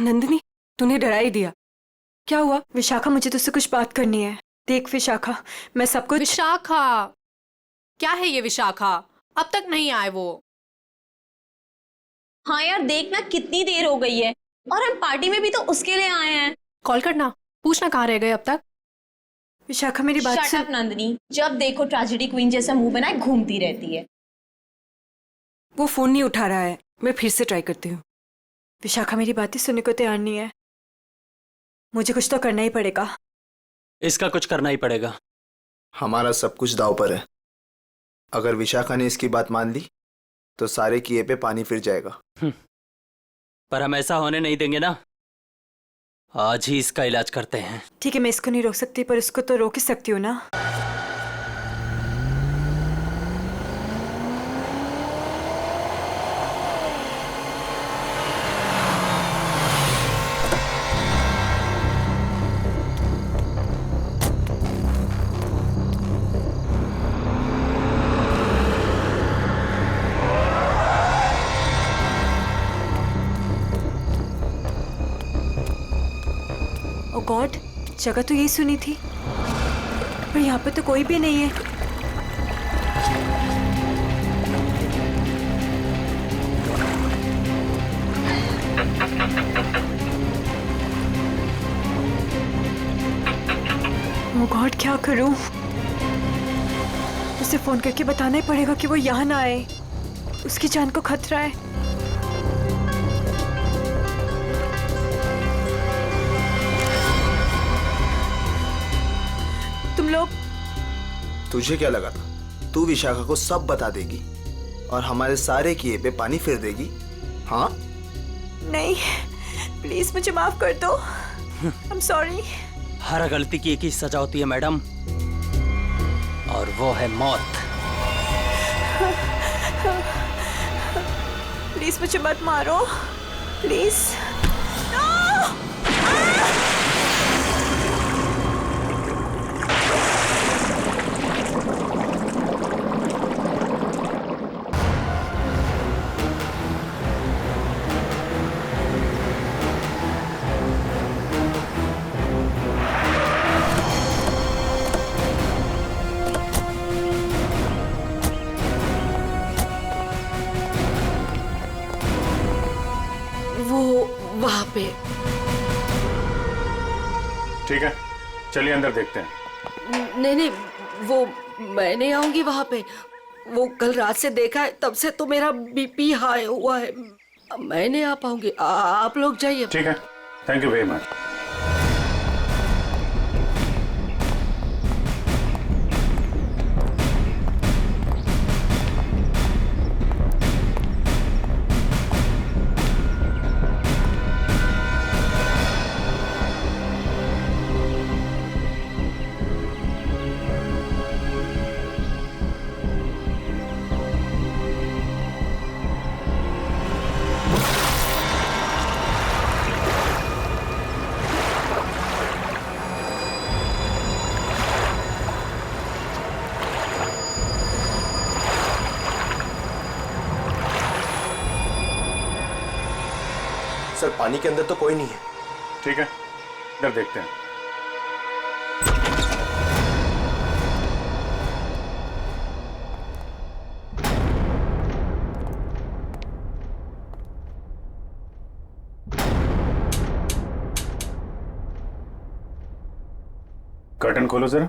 नंदिनी, तूने डरा ही दिया। क्या हुआ? विशाखा, मुझे तुझसे कुछ बात करनी है। देख विशाखा, मैं सब कुछ। विशाखा? क्या है ये विशाखा? अब तक नहीं आए वो। हाँ यार, देखना कितनी देर हो गई है और हम पार्टी में भी तो उसके लिए आए हैं। कॉल करना, पूछना कहाँ रह गए अब तक। विशाखा मेरी बात शट सुन। अप नंदिनी, जब देखो ट्रेजेडी क्वीन जैसा मुंह बनाए घूमती रहती है। वो फोन नहीं उठा रहा है, मैं फिर से ट्राई करती हूँ। विशाखा मेरी बातें सुनने को तैयार नहीं है। मुझे कुछ तो करना ही पड़ेगा। इसका कुछ करना ही पड़ेगा। हमारा सब कुछ दांव पर है। अगर विशाखा ने इसकी बात मान ली तो सारे किए पे पानी फिर जाएगा। पर हम ऐसा होने नहीं देंगे ना। आज ही इसका इलाज करते हैं। ठीक है, मैं इसको नहीं रोक सकती, पर उसको तो रोक ही सकती हूँ ना। ओ गॉड, जगह तो यही सुनी थी, पर यहाँ पे तो कोई भी नहीं है। ओ गॉड, क्या करूं? उसे फोन करके बताना ही पड़ेगा कि वो यहाँ ना आए। उसकी जान को खतरा है। तुम लोग। तुझे क्या लगा था तू विशाखा को सब बता देगी और हमारे सारे किए पे पानी फिर देगी? हाँ? नहीं, प्लीज मुझे माफ कर दो। I am sorry. हर गलती की एक ही सजा होती है मैडम, और वो है मौत। प्लीज मुझे मत मारो, प्लीज। वहां पे। ठीक है, चलिए अंदर देखते हैं। नहीं नहीं, वो मैं नहीं आऊंगी वहां पे। वो कल रात से देखा है, तब से तो मेरा बीपी हाई हुआ है। मैं नहीं आ पाऊंगी, आप लोग जाइए। ठीक है, thank you very much. Sir, पानी के अंदर तो कोई नहीं है। ठीक है, इधर देखते हैं। कर्टन खोलो जरा।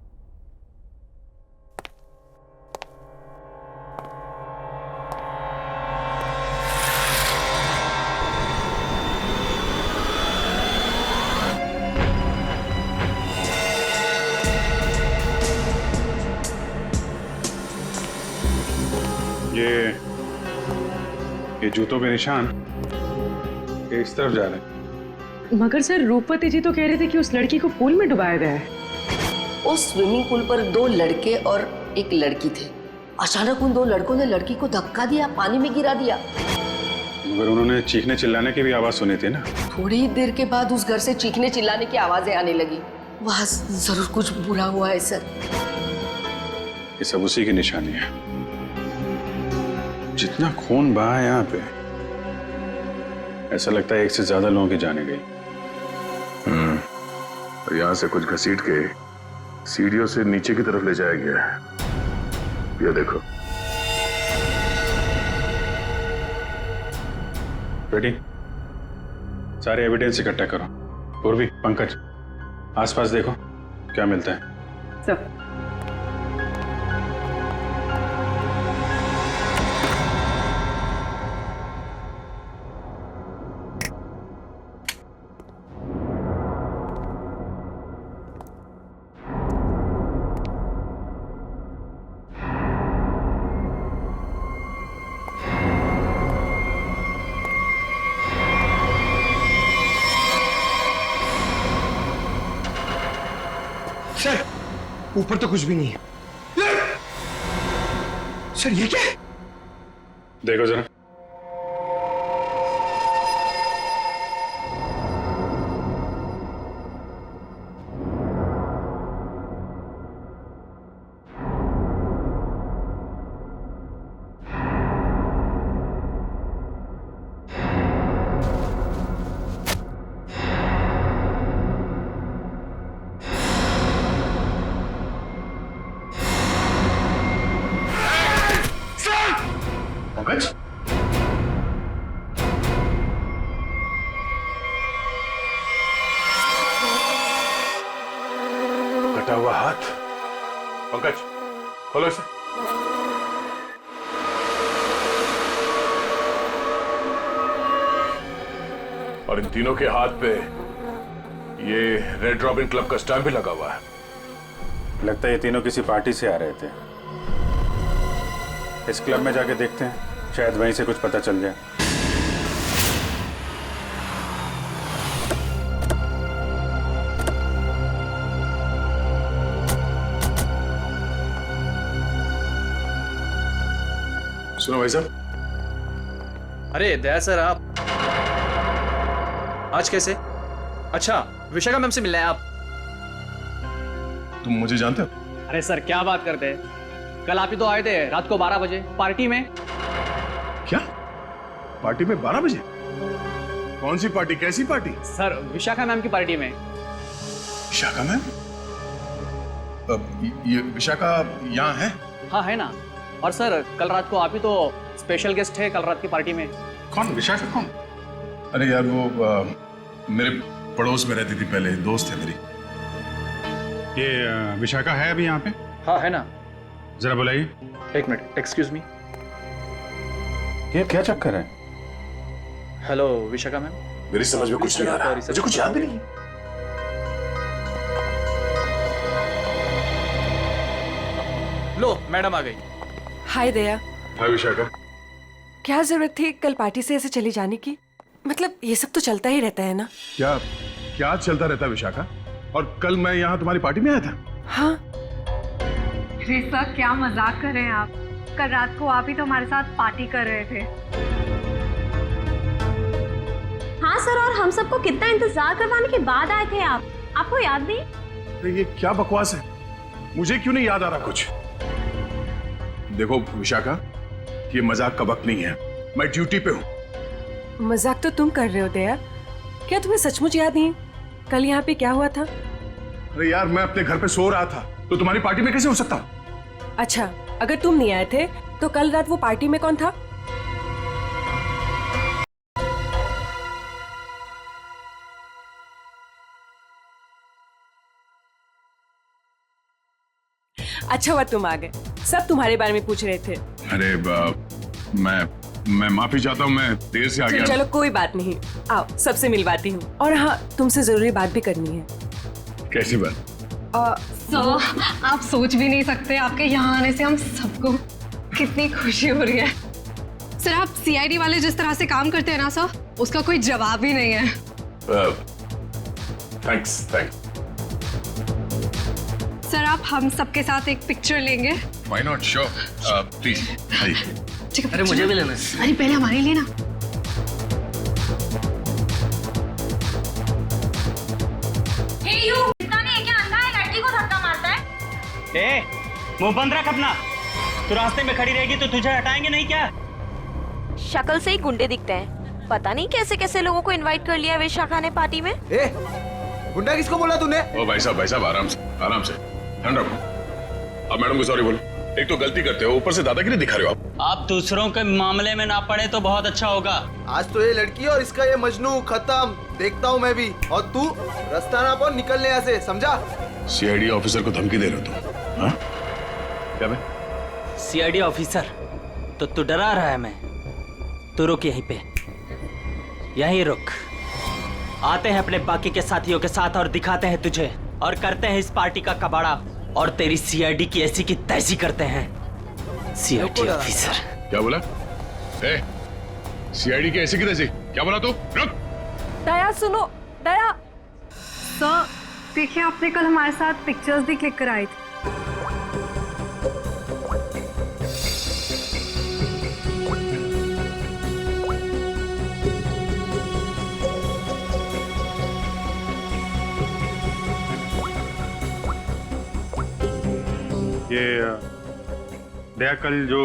ये जूतों के निशान ये इस तरफ जा रहे हैं। मगर सर, रूपवती जी तो कह रहे थे कि उस लड़की को पूल में डुबाया गया है। उस स्विमिंग पूल पर 2 लड़के और एक लड़की थे। अचानक उन 2 लड़कों ने लड़की को धक्का दिया, पानी में गिरा दिया। मगर उन्होंने चीखने चिल्लाने की भी आवाज सुनी थी ना। थोड़ी ही देर के बाद उस घर से चीखने चिल्लाने की आवाजें आने लगी। वहां जरूर कुछ बुरा हुआ है सर। ये सब उसी की निशानी है। जितना खून बहा है यहाँ पे, ऐसा लगता है एक से ज्यादा लोगों की जाने गई। और यहाँ से कुछ घसीट के सीढ़ियों से नीचे की तरफ ले जाया गया है। ये देखो। बेटी, सारे एविडेंस इकट्ठा करो। पूर्वी, पंकज, आसपास देखो क्या मिलता है। सर सर ऊपर तो कुछ भी नहीं है। सर ये क्या है? देखो जरा। पंकज, कटा हुआ हाथ। पंकज, खोलो इसे। और इन तीनों के हाथ पे ये रेड रॉबिन क्लब का स्टैम्प भी लगा हुआ है। लगता है ये तीनों किसी पार्टी से आ रहे थे। इस क्लब में जाके देखते हैं, शायद वहीं से कुछ पता चल जाए। सुनो भाई साहब। अरे दया सर, आप आज कैसे? अच्छा, विशाखा मैम से मिलना है आप? तुम मुझे जानते हो? अरे सर क्या बात करते हैं, कल आप ही तो आए थे रात को 12 बजे पार्टी में। क्या पार्टी में 12 बजे? कौन सी पार्टी, कैसी पार्टी? सर विशाखा मैम की पार्टी में। विशाखा मैम? ये विशाखा यहाँ है? हाँ है ना। और सर कल रात को आप ही तो स्पेशल गेस्ट है कल रात की पार्टी में। कौन विशाखा? कौन? अरे यार वो मेरे पड़ोस में रहती थी पहले, दोस्त है मेरी। ये विशाखा है अभी यहाँ पे? हाँ है ना। जरा बुलाइए। एक मिनट, एक्सक्यूज मी। ये क्या चक्कर है? Hello Vishakha ma'am. मेरी समझ में कुछ नहीं आ रहा, मुझे कुछ याद भी नहीं। लो मैडम आ गई। हाय दया, हाय विशाखा। क्या जरूरत थी कल पार्टी से ऐसे चली जाने की? मतलब ये सब तो चलता ही रहता है ना। क्या क्या चलता रहता है विशाखा? और कल मैं यहाँ तुम्हारी पार्टी में आया था। हाँ रेसा, क्या मजाक कर रहे हैं आप? कल रात को आप ही तो हमारे साथ पार्टी कर रहे थे। हाँ सर, और हम सबको कितना इंतजार करवाने के बाद आए थे आप, आपको याद नहीं? अरे ये क्या बकवास है, मुझे क्यों नहीं याद आ रहा कुछ? देखो विशाखा, ये मजाक का वक्त नहीं है, मैं ड्यूटी पे हूँ। मजाक तो तुम कर रहे हो दया, क्या तुम्हें सचमुच याद नहीं कल यहाँ पे क्या हुआ था? अरे यार मैं अपने घर पे सो रहा था, तो तुम्हारी पार्टी में कैसे हो सकता? अच्छा, अगर तुम नहीं आए थे तो कल रात वो पार्टी में कौन था? अच्छा हुआ तुम आ गए, सब तुम्हारे बारे में पूछ रहे थे। अरे मैं माफी चाहता हूँ, मैं देर से आ गया। चलो कोई बात नहीं, आओ सबसे मिलवाती हूँ। और हाँ, तुमसे जरूरी बात भी करनी है। कैसी बात? आप सोच भी नहीं सकते, आपके यहाँ आने से हम सबको कितनी खुशी हो रही है। सर आप सीआईडी वाले जिस तरह से काम करते हैं ना सर, उसका कोई जवाब ही नहीं है। थैंक्स। सर आप हम सबके साथ एक पिक्चर लेंगे? व्हाई नॉट, श्योर, प्लीज आइए। अरे मुझे भी लेना है। अरे पहले हमारे लिए ना। मुंह बंद रख अपना, तू रास्ते में खड़ी रहेगी तो तुझे हटाएंगे नहीं क्या? शक्ल से ही गुंडे दिखते हैं, पता नहीं कैसे कैसे लोगों को इनवाइट कर लिया विशाखा ने पार्टी में। ए, गुंडा किसको बोला तूने? ओ भाई साहब आराम से ध्यान रखो। अब मैडम को सॉरी बोलो। एक तो गलती करते हो, ऊपर से दादागिरी दिखा रहे हो आप दूसरों के मामले में ना पड़े तो बहुत अच्छा होगा। आज तो ये लड़की और इसका ये मजनू खत्म, देखता हूँ मैं भी। और तू रास्ता ना पाओ, निकलने यहाँ से, समझा? सीआईडी ऑफिसर को धमकी दे रहे हो तुम? हाँ? क्या बे? सीआईडी ऑफिसर तो तू डरा रहा है मैं। तू रुक यहीं पे, यहीं रुक। आते हैं अपने बाकी के साथियों के साथ और दिखाते हैं तुझे, और करते हैं इस पार्टी का कबाड़ा, और तेरी सीआईडी की ऐसी की तैसी करते हैं। सीआईडी ऑफिसर क्या बोला? ए, सीआईडी की ऐसी की तैसी क्या बोला तू? रुक। दया सुनो, दया। सर देखिए, आपने कल हमारे साथ पिक्चर्स भी क्लिक कराई थी। ये दया कल जो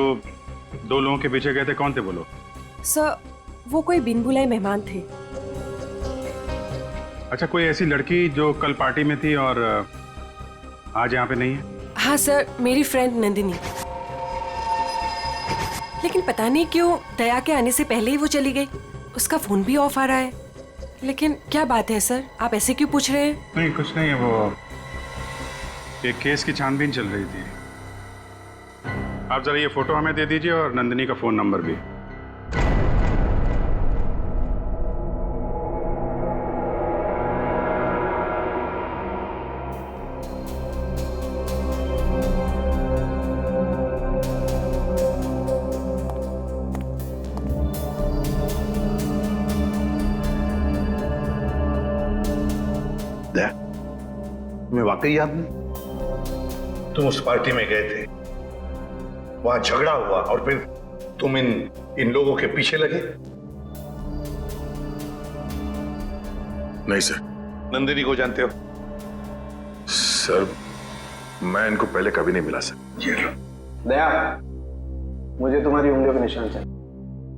2 लोगों के पीछे गए थे, कौन थे वो लोग? सर वो कोई बिन बुलाए मेहमान थे। अच्छा, कोई ऐसी लड़की जो कल पार्टी में थी और आज यहाँ पे नहीं है? हाँ सर, मेरी फ्रेंड नंदिनी। लेकिन पता नहीं क्यों दया के आने से पहले ही वो चली गई। उसका फोन भी ऑफ आ रहा है। लेकिन क्या बात है सर, आप ऐसे क्यों पूछ रहे हैं? नहीं, कुछ नहीं है। वो एक केस की छानबीन चल रही थी। आप जरा ये फोटो हमें दे दीजिए और नंदिनी का फोन नंबर भी। तुम्हें वाकई याद नहीं? तुम उस पार्टी में गए थे, वहां झगड़ा हुआ और फिर तुम इन लोगों के पीछे लगे? नहीं सर। नंदिनी को जानते हो? सर मैं इनको पहले कभी नहीं मिला सर। ये लो। दया, मुझे तुम्हारी उंगलियों के निशान चाहिए,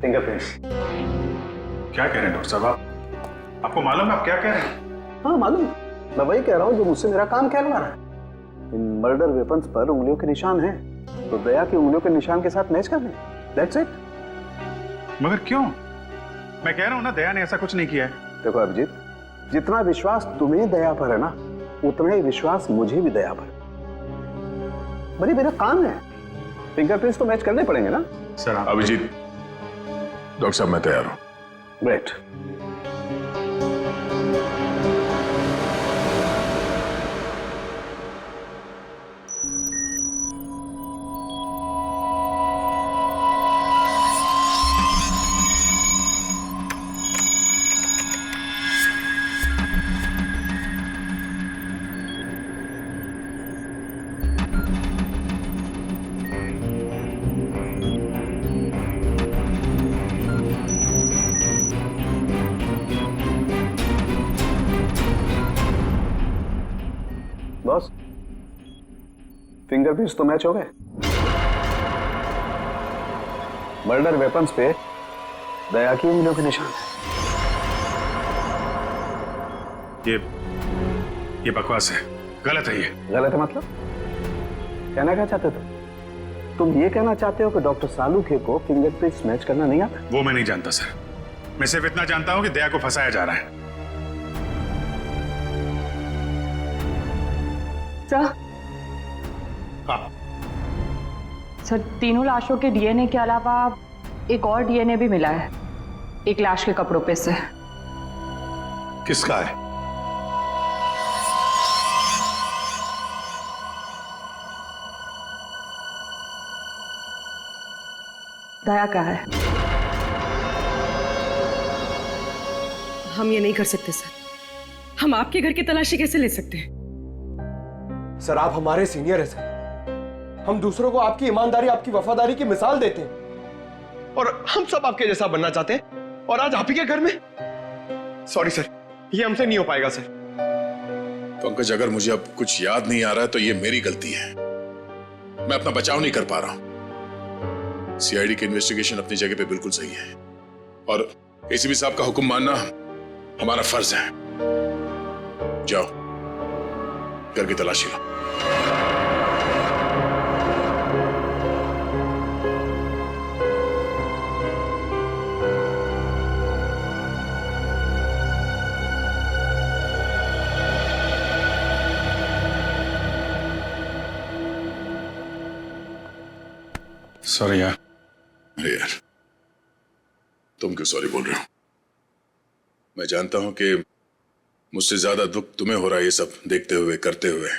फिंगरप्रिंट्स। क्या कह रहे हैं डॉक्टर साहब? आपको मालूम है आप क्या कह रहे हैं? हाँ मालूम, मैं वही कह रहा हूँ जो मुझसे मेरा काम कहलवा रहा है। इन मर्डर वेपन्स पर उंगलियों के निशान हैं, तो दया की उंगलियों के निशान के साथ मैच कर लें। That's it. मगर क्यों? मैं कह रहा हूँ ना, दया ने ऐसा कुछ नहीं किया है। देखो अभिजीत, जितना विश्वास तुम्हें दया पर है ना, उतना ही विश्वास मुझे भी दया पर। बड़ी मेरा काम है, फिंगरप्रिंट्स तो मैच करने पड़ेंगे ना सर। अभिजीत, डॉक्टर साहब मैं तैयार हूँ। ग्रेट। बॉस, फिंगरप्रिंट्स तो मैच हो गए। मर्डर वेपन्स पे दया की उंगलियों के निशान है। ये बकवास है, गलत है। ये गलत है मतलब? कहना क्या चाहते हो तुम? ये कहना चाहते हो कि डॉक्टर सालूखे को फिंगरप्रिंट्स मैच करना नहीं आता? वो मैं नहीं जानता सर। मैं सिर्फ इतना जानता हूं कि दया को फंसाया जा रहा है। सर, हाँ। सर तीनों लाशों के डीएनए के अलावा एक और डीएनए भी मिला है, एक लाश के कपड़ों पे से। किसका है? दया का है। हम ये नहीं कर सकते सर। हम आपके घर की तलाशी कैसे ले सकते हैं? सर आप हमारे सीनियर हैं सर। हम दूसरों को आपकी ईमानदारी, आपकी वफादारी की मिसाल देते हैं, और हम सब आपके जैसा बनना चाहते हैं, और आज आप ही के घर में। सॉरी सर, ये हमसे नहीं हो पाएगा सर। पंकज, अगर मुझे अब कुछ याद नहीं आ रहा है तो ये मेरी गलती है। मैं अपना बचाव नहीं कर पा रहा हूं। सीआईडी की इन्वेस्टिगेशन अपनी जगह पे बिल्कुल सही है, और एसीपी साहब का हुक्म मानना हमारा फर्ज है। जाओ, घर की तलाशी लो। सॉरी यार। अरे यार, तुम क्यों सॉरी बोल रहे हो? मैं जानता हूं कि मुझसे ज्यादा दुख तुम्हें हो रहा है ये सब देखते हुए, करते हुए।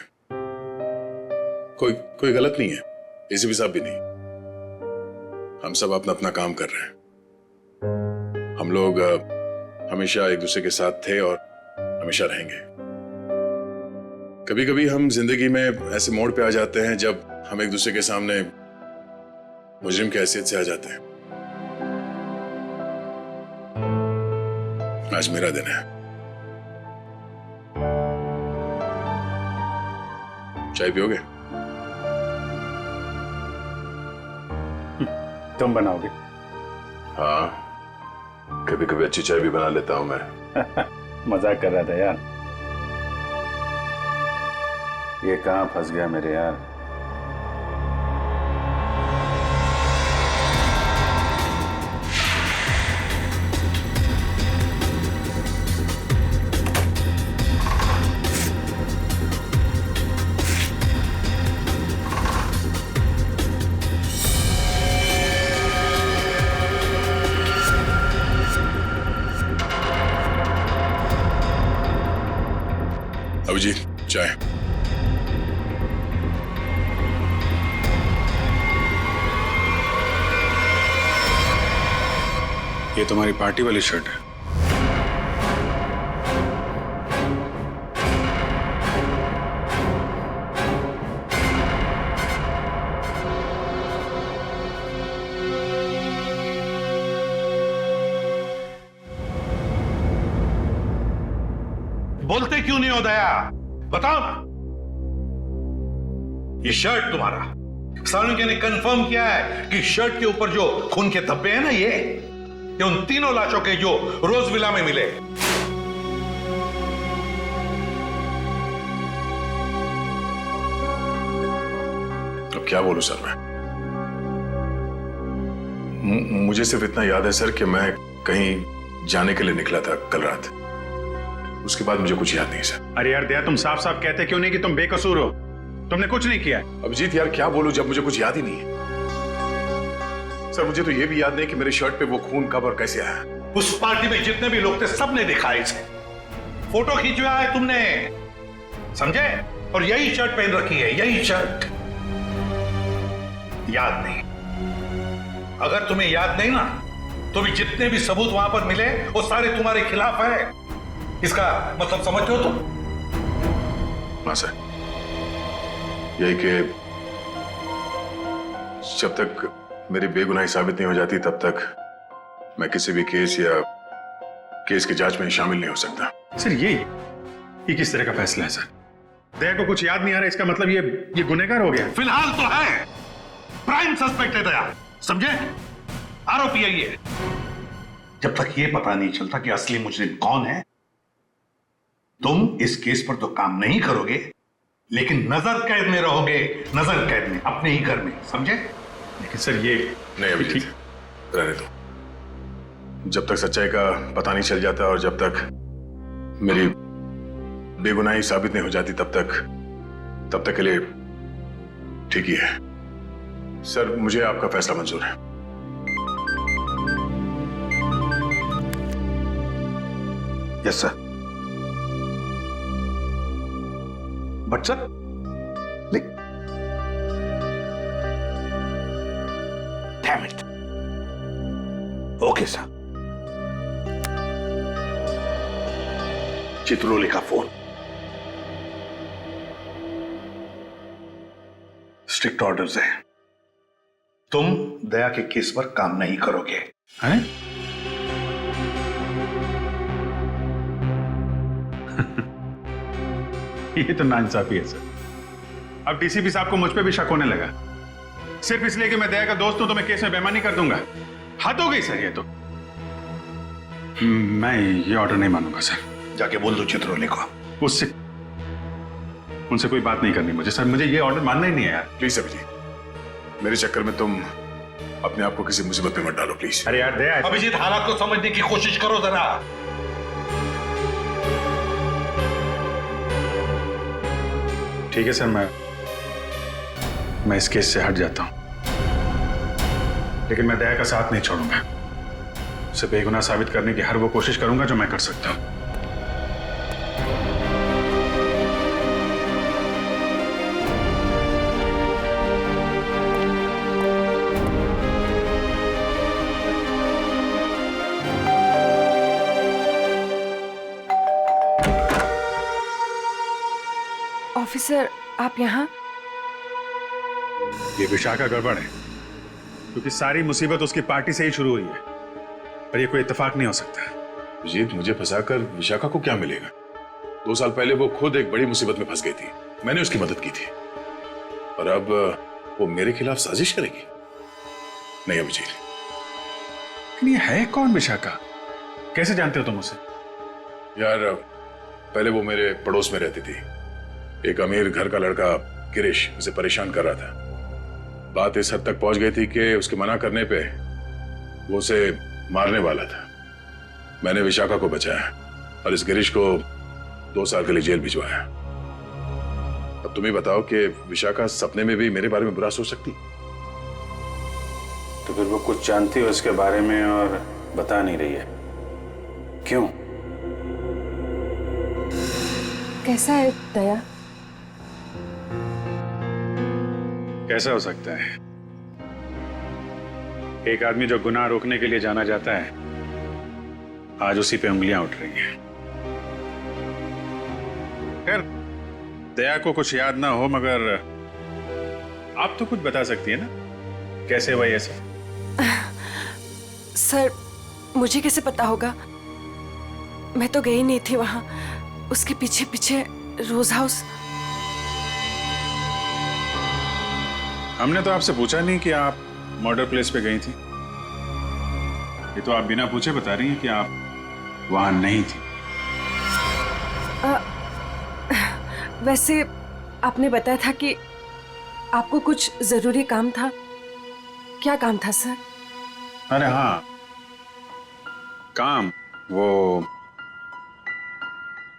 कोई गलत नहीं है, एसीपी साहब भी नहीं। हम सब अपना अपना काम कर रहे हैं। हम लोग हमेशा एक दूसरे के साथ थे और हमेशा रहेंगे। कभी कभी हम जिंदगी में ऐसे मोड़ पे आ जाते हैं जब हम एक दूसरे के सामने मुजरिम की हैसियत से आ जाते हैं। आज मेरा दिन है। चाय पियोगे? तुम बनाओगे? हाँ, कभी कभी अच्छी चाय भी बना लेता हूं मैं। मजाक कर रहा था यार। ये कहां फंस गया मेरे यार। अभिजीत, चाय। ये तुम्हारी पार्टी वाली शर्ट है। बोलते क्यों नहीं हो दया? बताओ ना। ये शर्ट तुम्हारा, सालुंके ने कंफर्म किया है कि शर्ट के ऊपर जो खून के धब्बे हैं ना, ये उन तीनों लाशों के जो रोज विला में मिले। अब क्या बोलूं सर मैं? मुझे सिर्फ इतना याद है सर कि मैं कहीं जाने के लिए निकला था कल रात। उसके बाद मुझे कुछ याद नहीं सर। अरे यार दया, तुम साफ साफ कहते क्यों नहीं कि तुम बेकसूर हो? तुमने कुछ नहीं किया। अभिजीत यार, क्या बोलूं जब मुझे कुछ याद ही नहीं है। सर मुझे तो यह भी याद नहीं कि मेरे शर्ट पे वो खून कब और कैसे आया। उस पार्टी में जितने भी लोग थे सबने देखा है इसे। फोटो खींचवाया है तुमने, समझे? और यही शर्ट पहन रखी है, यही शर्ट। याद नहीं? अगर तुम्हें याद नहीं ना, तो भी जितने भी सबूत वहां पर मिले वो सारे तुम्हारे खिलाफ है। इसका मतलब समझते हो तुम? हाँ सर, यही कि जब तक मेरी बेगुनाही साबित नहीं हो जाती तब तक मैं किसी भी केस या केस की जांच में शामिल नहीं हो सकता। सर ये किस तरह का फैसला है सर? दया को कुछ याद नहीं आ रहा, इसका मतलब ये गुनहगार हो गया? फिलहाल तो है, प्राइम सस्पेक्ट है दया, समझे? आरोपी है ये। जब तक ये पता नहीं चलता कि असली मुजरिम कौन है, तुम इस केस पर तो काम नहीं करोगे, लेकिन नजर कैद में रहोगे, नजर कैद में, अपने ही घर में, समझे? लेकिन सर ये नहीं अभी रहने दो। जब तक सच्चाई का पता नहीं चल जाता और जब तक मेरी बेगुनाही साबित नहीं हो जाती तब तक के लिए ठीक ही है। सर मुझे आपका फैसला मंजूर है। Yes sir. But sir, damn it. Okay sir. Chitrole का फोन। स्ट्रिक्ट ऑर्डर्स हैं। तुम दया के केस पर काम नहीं करोगे, हैं? ये तो नाइंसाफी है सर। अब डीसीपी साहब को मुझ पे भी शक होने लगा, सिर्फ इसलिए कि मैं दया का दोस्त हूं तो मैं केस में बेईमानी कर दूंगा। हद हो गई सर ये तो। मैं ये ऑर्डर नहीं मानूंगा सर। जाके बोल दो चित्रोले को। उससे उनसे कोई बात नहीं करनी मुझे सर, मुझे ये ऑर्डर मानना ही नहीं है यार। प्लीज अभिजीत, मेरे चक्कर में तुम अपने आप को किसी मुसीबत में मत डालो प्लीज। अरे यार दया, अभिजीत हालात को समझने की कोशिश करो जरा। ठीक है सर, मैं इस केस से हट जाता हूं, लेकिन मैं दया का साथ नहीं छोड़ूंगा। उसे बेगुनाह साबित करने की हर वो कोशिश करूंगा जो मैं कर सकता हूं। ऑफिसर, आप यहाँ? ये विशाखा गड़बड़ है, क्योंकि सारी मुसीबत उसकी पार्टी से ही शुरू हुई है, और ये कोई इत्तेफाक नहीं हो सकता। अभिजीत, मुझे फंसाकर विशाखा को क्या मिलेगा? 2 साल पहले वो खुद एक बड़ी मुसीबत में फंस गई थी, मैंने उसकी मदद की थी, और अब वो मेरे खिलाफ साजिश करेगी? नहीं अभिजीत। लेकिन ये है कौन विशाखा? कैसे जानते हो तुम उसे? यार, पहले वो मेरे पड़ोस में रहती थी। एक अमीर घर का लड़का गिरीश उसे परेशान कर रहा था। बात इस हद तक पहुंच गई थी कि उसके मना करने पे वो उसे मारने वाला था। मैंने विशाखा को बचाया और इस गिरीश को 2 साल के लिए जेल भिजवाया। अब तुम ही बताओ कि विशाखा सपने में भी मेरे बारे में बुरा सोच सकती? तो फिर वो कुछ जानती है उसके बारे में और बता नहीं रही है, क्यों? कैसा है दया? कैसा हो सकता है? एक आदमी जो गुनाह रोकने के लिए जाना जाता है, आज उसी पे उंगलियां उठ रही हैं। खैर, दया को कुछ याद ना हो, मगर आप तो कुछ बता सकती है ना, कैसे हुआ ये सब? सर, मुझे कैसे पता होगा? मैं तो गई नहीं थी वहां, उसके पीछे पीछे रोज हाउस। हमने तो आपसे पूछा नहीं कि आप मर्डर प्लेस पे गई थी। ये तो आप बिना पूछे बता रही हैं कि आप वहां नहीं थी। वैसे आपने बताया था कि आपको कुछ जरूरी काम था। क्या काम था सर? अरे हाँ,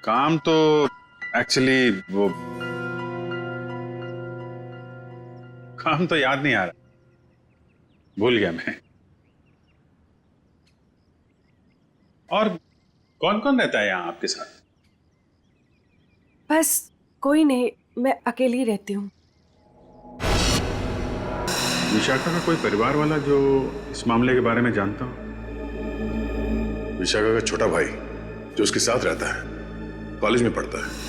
काम तो एक्चुअली वो काम तो याद नहीं आ रहा, भूल गया मैं। और कौन कौन रहता है यहाँ आपके साथ? बस कोई नहीं, मैं अकेली रहती हूँ। विशाखा का कोई परिवार वाला जो इस मामले के बारे में जानता हो? विशाखा का छोटा भाई जो उसके साथ रहता है, कॉलेज में पढ़ता है।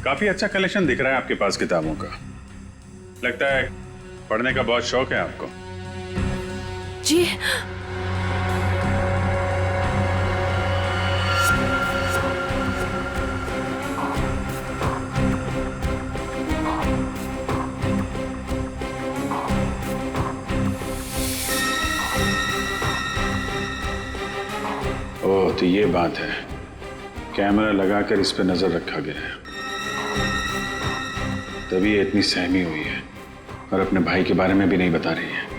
काफी अच्छा कलेक्शन दिख रहा है आपके पास किताबों का। लगता है पढ़ने का बहुत शौक है आपको। जी। ओह, तो ये बात है। कैमरा लगाकर इस पे नजर रखा गया है, तभी ये इतनी सहमी हुई है और अपने भाई के बारे में भी नहीं बता रही है।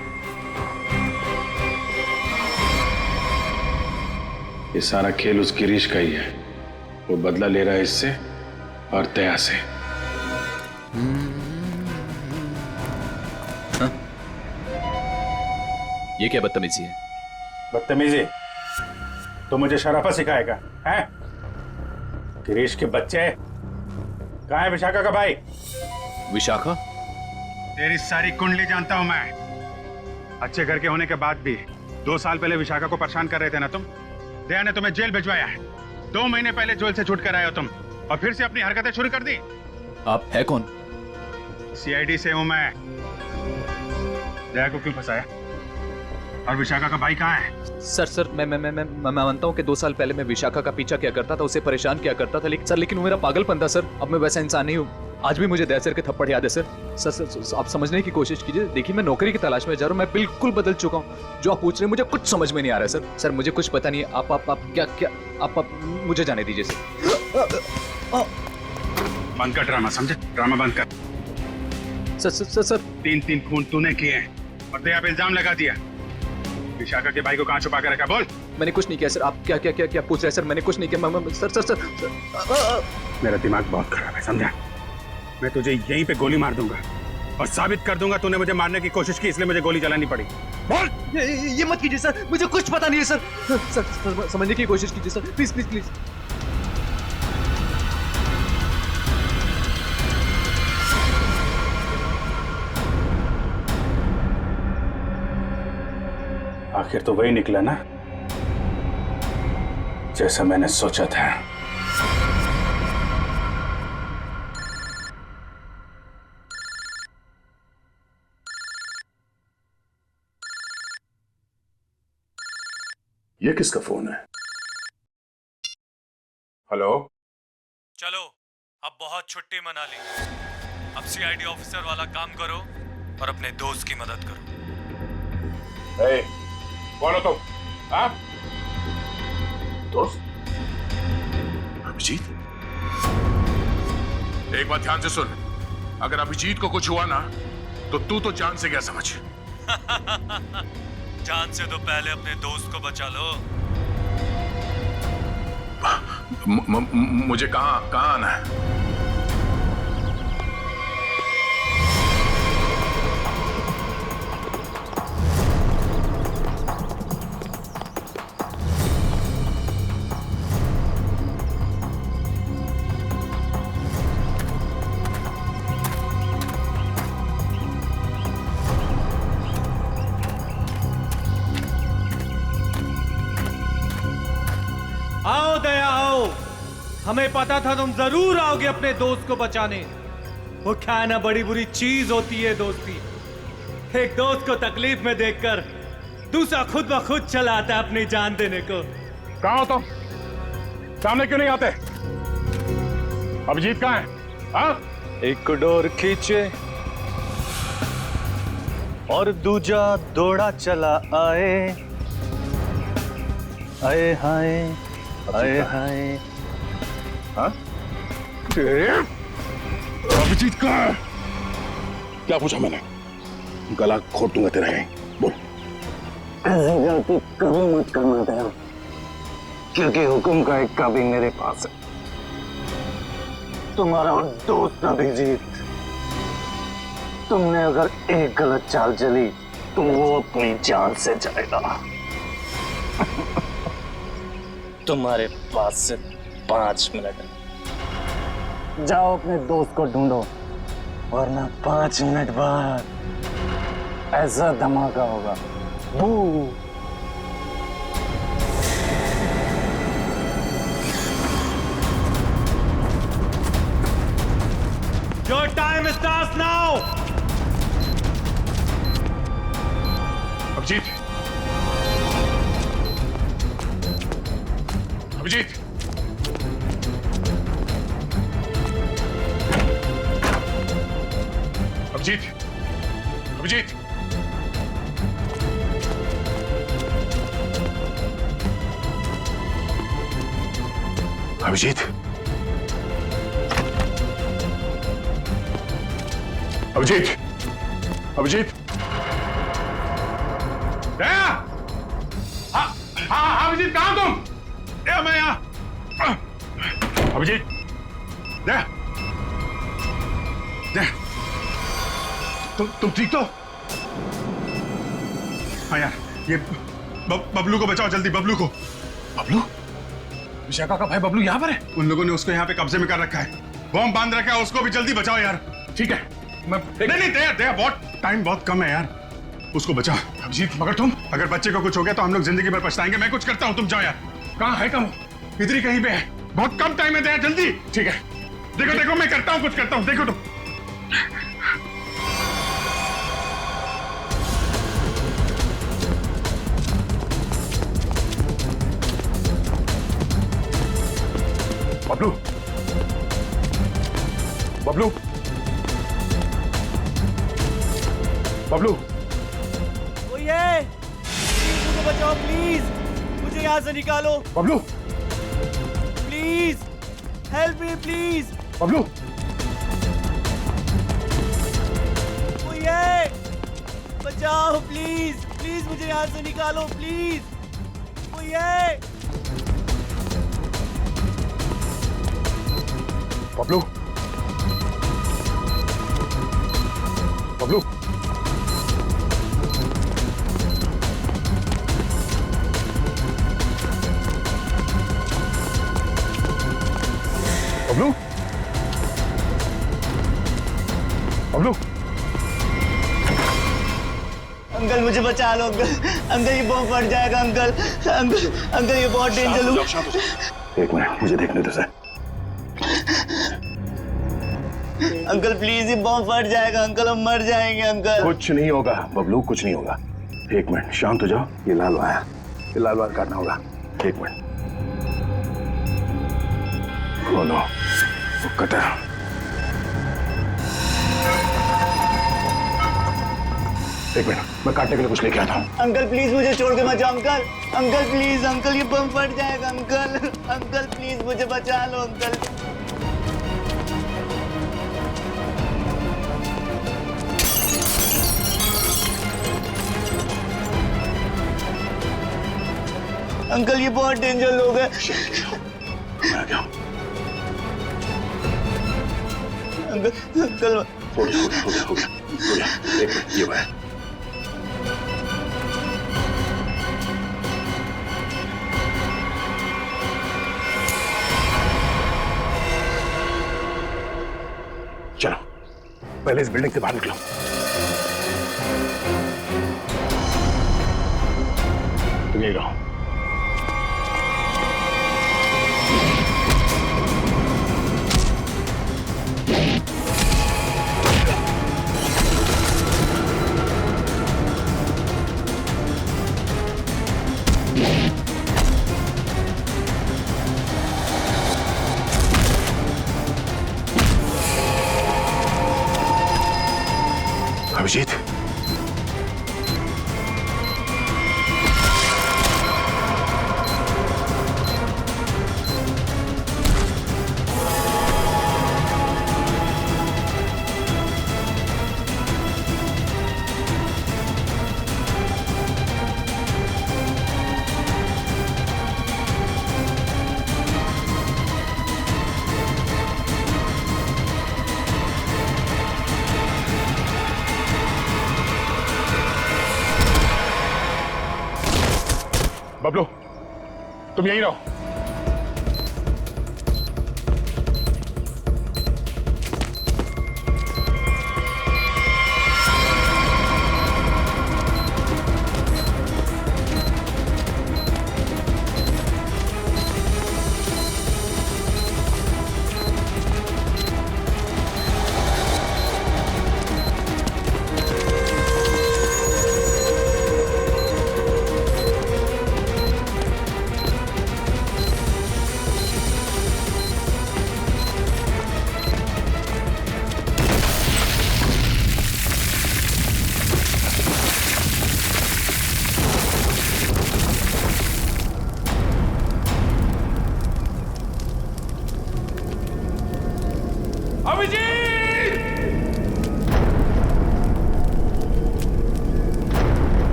ये सारा खेल उस गिरीश का ही है। वो बदला ले रहा है इससे और दया से। हाँ? ये क्या बदतमीजी है? बदतमीजी? तो मुझे शराफत सिखाएगा हैं? गिरीश के बच्चे, कहाँ है विशाखा का भाई? विशाखा? तेरी सारी कुंडली जानता हूं मैं। अच्छे घर के होने के बाद भी 2 साल पहले विशाखा को परेशान कर रहे थे ना तुम। दया ने तुम्हें जेल भिजवाया है। 2 महीने पहले जेल से छूट कर आए हो तुम, और फिर से अपनी हरकतें शुरू कर दी। आप है कौन? सीआईडी से हूं मैं। दया को क्यों फंसाया? और विशाखा का भाई कहाँ है? सर मैं मानता हूँ कि 2 साल पहले मैं विशाखा का पीछा किया करता था, उसे परेशान किया करता था, लेकिन वो मेरा पागलपन था सर। अब मैं वैसा इंसान नहीं हूँ। आज भी मुझे दया सर के थप्पड़ याद है सर। सर, सर, सर आप समझने की कोशिश कीजिए। देखिए मैं नौकरी की तलाश में जा रहा हूँ, मैं बिल्कुल बदल चुका हूँ। जो आप पूछ रहे हैं मुझे कुछ समझ में नहीं आ रहा है सर। सर मुझे कुछ पता नहीं है। आप क्या आप मुझे जाने दीजिए सर। बंद कर ड्रामा, समझे? ड्रामा बंद कर। सर 3 खून तूने किए हैं और दया पे इल्जाम लगा दिया। विशाखा के भाई को कहाँ छुपा के रखा? बोल। मैंने कुछ नहीं किया सर। आप क्या पूछ रहे हैं सर? मैंने कुछ नहीं किया। सर मेरा दिमाग बहुत खराब है, समझा? मैं तुझे यहीं पे गोली मार दूंगा और साबित कर दूंगा तूने मुझे मारने की कोशिश की, इसलिए मुझे गोली चलानी पड़ी। बोल। ये मत कीजिए सर, मुझे कुछ पता नहीं है सर। सर समझने की कोशिश कीजिए सर, प्लीज प्लीज प्लीज। आखिर तो वही निकला ना जैसा मैंने सोचा था। ये किसका फोन है? हेलो? चलो अब बहुत छुट्टी मना ली, अब सीआईडी ऑफिसर वाला काम करो और अपने दोस्त की मदद करो। ए, कौन हो तुम? हाँ? दोस्त? अभिजीत? एक बात ध्यान से सुन, अगर अभिजीत को कुछ हुआ ना तो तू तो जान से गया समझ। जान से तो पहले अपने दोस्त को बचा लो। मुझे कहाँ आना है? आओ दया आओ, हमें पता था तुम जरूर आओगे अपने दोस्त को बचाने। वो क्या ना बड़ी बुरी चीज होती है दोस्ती। एक दोस्त को तकलीफ में देखकर दूसरा खुद ब खुद चला आता है अपनी जान देने को। कहाँ हो तुम? सामने क्यों नहीं आते? अभिजीत कहाँ है? हाँ? एक डोर खींचे और दूजा दौड़ा चला आए। आए हाय आए हाय। हाँ? अभिजीत कहाँ है? क्या पूछा मैंने? गला घोट दूंगा तेरा यहीं। बोल। ऐसी गलती कभी मत करना दया, क्योंकि हुक्म का एक कभी मेरे पास है। तुम्हारा दोस्त अभिजीत, तुमने अगर एक गलत चाल चली तो वो अपनी जान से जाएगा। तुम्हारे पास से 5 मिनट। जाओ अपने दोस्त को ढूंढो, वरना 5 मिनट बाद ऐसा धमाका होगा। बू। Your time starts now. Abhijit, Abhijit, Abhijit, Abhijit, Abhijit, Abhijit, Abhijit, दया! हाँ, अभिजीत कहाँ तुम? दया, मैं यहाँ। अभिजीत, दया, दया, तुम ठीक तो? हाँ यार, ये बबलू को बचाओ जल्दी, बबलू को। बबलू? विशाखा का भाई बबलू यहाँ पर है? उन लोगों ने उसको यहाँ पे कब्जे में कर रखा है, बम बांध रखा है, उसको भी जल्दी बचाओ यार। ठीक है, मैं नहीं दया, बहुत टाइम बहुत कम है यार, उसको बचाओ। अभिजीत मगर तुम, अगर बच्चे को कुछ हो गया तो हम लोग जिंदगी भर पछताएंगे। मैं कुछ करता हूँ, तुम जाओ यार। कहाँ है? कम इधर ही कहीं पे है, बहुत कम टाइम है दया, जल्दी। ठीक है, देखो देखो मैं करता हूँ, कुछ करता हूँ, देखो तुम। बबलू, बबलू, बबलू ओ ये प्लीज मुझे बचाओ, प्लीज मुझे यहाँ से निकालो। Bablu please help me please. Bablu ओ ये बचाओ प्लीज, प्लीज मुझे यहाँ से निकालो प्लीज। ओ ये बबलू बबलू बबलू बबलू अंकल मुझे बचा लो अंकल, अंकल ये बॉम्ब फट जाएगा अंकल, अंकल अंकल ये बहुत डेंजर। एक मिनट मुझे देखने दो सर। अंकल प्लीज ये बॉम्ब फट जाएगा अंकल, हम मर जाएंगे अंकल। कुछ नहीं होगा बबलू, कुछ नहीं होगा। एक मिनट शांत हो जाओ। ये लाल आया, ये लाल वायर काटना होगा। एक मिनट। ओ नो, वो कटा। एक मिनट, मैं काटने के लिए कुछ लेके आता हूँ। अंकल प्लीज मुझे छोड़ के मत जाओ अंकल, अंकल प्लीज अंकल ये बम फट जाएगा अंकल, अंकल प्लीज मुझे बचा लो अंकल। अंकल ये बहुत डेंजर लोग हैं। मैं आ गया हूँ। अंकल अंकल हो गया, हो गया, हो गया, हो गया। एक मिनट, ये वायर। चलो पहले इस बिल्डिंग से बाहर निकलो। तुम यही रहो। अभिजीत बबलू तुम यहीं रहो।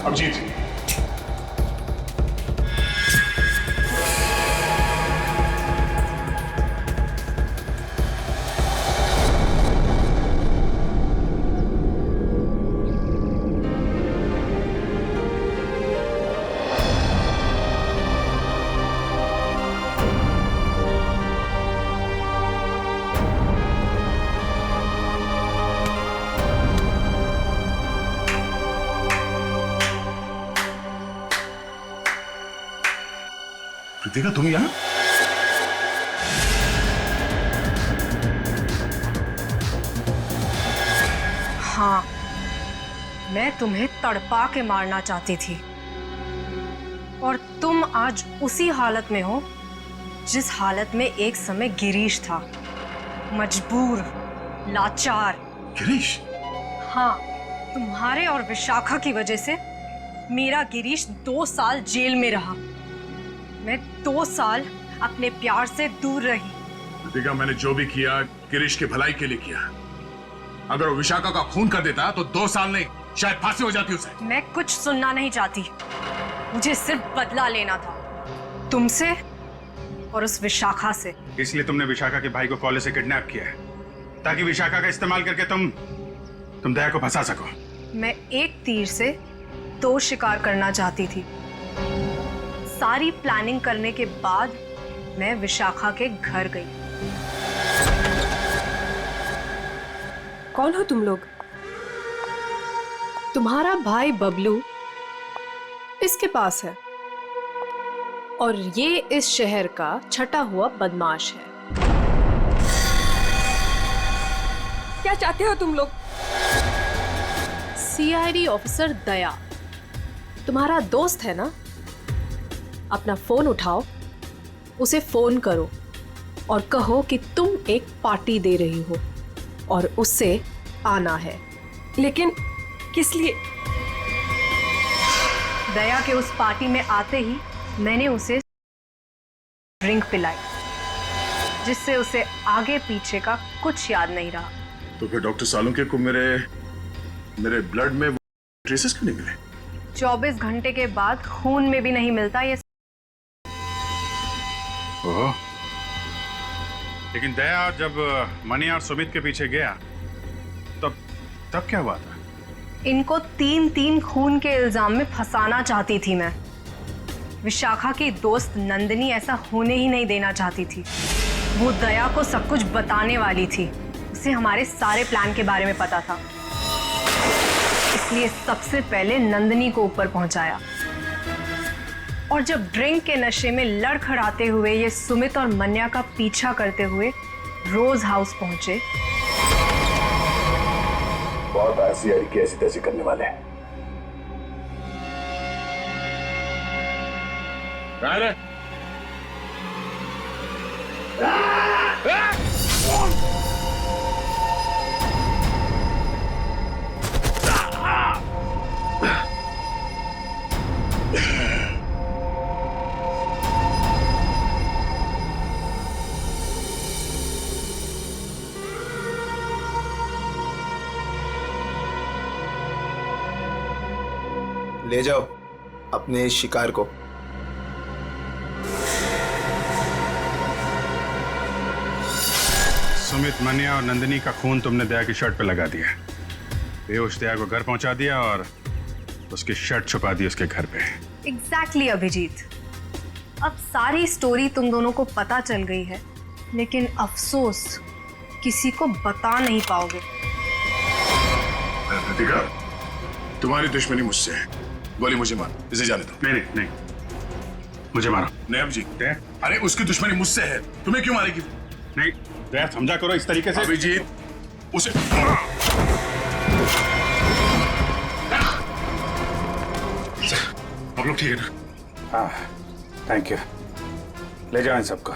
अभिजीत प्रीतिका तुम यहाँ? हाँ, मैं तुम्हें तड़पा के मारना चाहती थी और तुम आज उसी हालत में हो जिस हालत में एक समय गिरीश था, मजबूर, लाचार। गिरीश? हाँ, तुम्हारे और विशाखा की वजह से मेरा गिरीश 2 साल जेल में रहा। मैं 2 साल अपने प्यार से दूर रही। रितिका, मैंने जो भी किया गिरीश की भलाई के लिए किया। अगर वो विशाखा का खून कर देता तो 2 साल नहीं, शायद फांसी हो जाती उसे। मैं कुछ सुनना नहीं चाहती, मुझे सिर्फ बदला लेना था, तुमसे और उस विशाखा से। इसलिए तुमने विशाखा के भाई को कॉलेज से किडनैप किया है, ताकि विशाखा का इस्तेमाल करके तुम दया को फंसा सको। मैं एक तीर से 2 शिकार करना चाहती थी। सारी प्लानिंग करने के बाद मैं विशाखा के घर गई। कौन हो तुम लोग? तुम्हारा भाई बबलू इसके पास है और ये इस शहर का छटा हुआ बदमाश है। क्या चाहते हो तुम लोग? सीआईडी ऑफिसर दया तुम्हारा दोस्त है ना? अपना फोन उठाओ, उसे फोन करो और कहो कि तुम एक पार्टी दे रही हो और उससे आना है। लेकिन किस लिए? दया के उस पार्टी में आते ही मैंने उसे ड्रिंक पिलाई, जिससे उसे आगे पीछे का कुछ याद नहीं रहा। तो फिर डॉक्टर सालुंके को मेरे ब्लड में ट्रेसेस क्यों नहीं मिले? 24 घंटे के बाद खून में भी नहीं मिलता ये। ओह, लेकिन दया जब मनी और सुमित के पीछे गया तब क्या हुआ था? इनको 3 खून के इल्जाम में फंसाना चाहती थी मैं। विशाखा की दोस्त नंदिनी ऐसा होने ही नहीं देना चाहती थी। वो दया को सब कुछ बताने वाली थी, उसे हमारे सारे प्लान के बारे में पता था, इसलिए सबसे पहले नंदिनी को ऊपर पहुंचाया। और जब ड्रिंक के नशे में लड़खड़ाते हुए ये सुमित और मन्या का पीछा करते हुए रोज हाउस पहुंचे, बहुत ऐसी तैसी करने वाले हैं। ले जाओ अपने शिकार को। सुमित, मन्या और नंदिनी का खून तुमने दया की शर्ट पे लगा दिया। बेहोश दया को घर पहुंचा दिया और उसकी शर्ट छुपा दी उसके घर पे। एग्जैक्टली अभिजीत, अब सारी स्टोरी तुम दोनों को पता चल गई है, लेकिन अफसोस किसी को बता नहीं पाओगे। रितिका, तुम्हारी दुश्मनी मुझसे है। गोली मुझे मार, इसे जाने दो। नहीं, मुझे मारो। नहीं अभिजीत, अरे उसकी दुश्मनी मुझसे है, तुम्हें क्यों मारेगी? नहीं दया, समझा करो इस तरीके से। अभिजीत, उसे आप लोग ठीक है ना? हाँ, थैंक यू। ले जाओ इन सबको।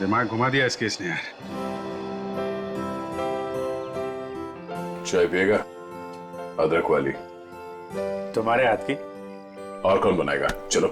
दिमाग घुमा दिया इस केस ने यार। चाय पिएगा? अदरक वाली। तुम्हारे हाथ की। और कौन बनाएगा? चलो।